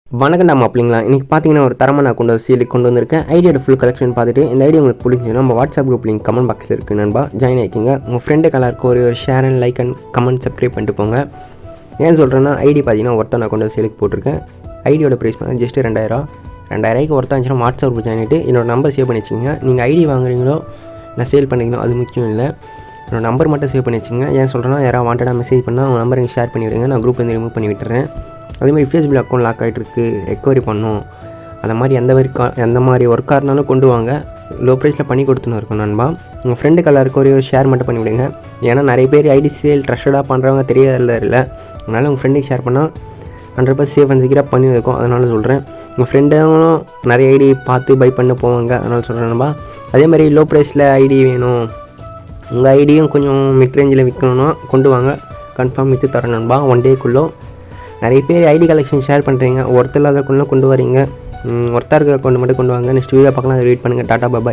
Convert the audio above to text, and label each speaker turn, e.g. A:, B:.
A: வணக்கம்டா மாப்பிள்ளைங்களா. இன்றைக்கி பார்த்தீங்கன்னா ஒரு தரமான அக்கௌண்ட் சேலுக்கு கொண்டு வந்திருக்கேன். ஐடியோட ஃபுல் கலெக்ஷன் பார்த்துட்டு இந்த ஐடியா உங்களுக்கு பிடிச்சிங்கன்னா நம்ம வாட்ஸ்அப் குரூப் லிங்க் கமெண்ட் பாக்ஸில் இருக்குது நண்பா, ஜாயின் ஆகிக்கிங்க. உங்கள் ஃப்ரெண்டுக்கு எல்லாருக்கும் ஒரு share and like and comment subscribe பண்ணிட்டு போங்க. ஏன் சொல்கிறேன்னா ஐடி பார்த்தீங்கன்னா ஒருத்தன் அக்கௌண்ட் சேலுக்கு போட்டிருக்கேன். ஐடியோட ப்ரைஸ் பார்த்தீங்கன்னா ஜஸ்ட்டு 2000 ஒருத்தன் இருந்துச்சுன்னா வாட்ஸ்அப் குரூப் ஜாயின் ஆகிட்டு என்னோட நம்பர் சேவ் பண்ணி வச்சுங்க. நீங்கள் ஐடி வாங்குறீங்களோ நான் சேல் பண்ணிக்கணும், அது முக்கியம் இல்லை. என்னோட நம்பர் மட்டும் சேவ் பண்ணி வச்சுங்க. ஏன் சொல்கிறேன்னா யாராவது வாண்டடாக மெசேஜ் பண்ணால் அவங்க நம்பர் எனக்கு ஷேர் பண்ணி விடுங்க, நான் குரூப்லேருந்து ரிமூவ் பண்ணி விட்டுறேன். அதேமாதிரி ஃபேஸ்புக் அக்கௌண்ட் லாக் ஆகிட்டுருக்கு, ரெக்கவரி பண்ணணும், அந்த மாதிரி எந்த மாதிரி ஒர்க்காக இருந்தாலும் கொண்டு வாங்க. லோ ப்ரைஸில் பண்ணி கொடுத்துன்னு இருக்கோம் நண்பா. உங்கள் ஃப்ரெண்டுக்கு எல்லாருக்கும் ஒரு ஷேர் மட்டும் பண்ணி விடுங்க. ஏன்னா நிறைய பேர் ஐடி சேல் ட்ரஸ்டடாக பண்ணுறவங்க தெரியல இல்லை. அதனால் உங்கள் ஃப்ரெண்டுக்கு ஷேர் பண்ணால் 100% சேஃப் அண்ட் செக்யூராக பண்ணி வைக்கும். அதனால சொல்கிறேன். உங்கள் ஃப்ரெண்டும் நிறைய ஐடி பார்த்து பை பண்ண போவாங்க, அதனால் சொல்கிறேன் நண்பா. அதே மாதிரி லோ ப்ரைஸில் ஐடி வேணும், உங்கள் ஐடியும் கொஞ்சம் மிட் ரேஞ்சில் விற்கணும்னா கொண்டு வாங்க, கன்ஃபார்ம் விற்று தரேன் நண்பா. 1 டேக்குள்ளே நிறைய பேர் ஐடி கலெக்ஷன் ஷேர் பண்ணுறீங்க, ஒருத்தர் இல்லாத கொண்டு வரீங்க. ஒருத்தர் இருக்க அக்கௌண்ட் மட்டும் கொண்டு வாங்க. நெக்ஸ்ட் வீடியோ பார்க்கலாம், அதை வெயிட் பண்ணுங்கள். டாட்டா பாய்.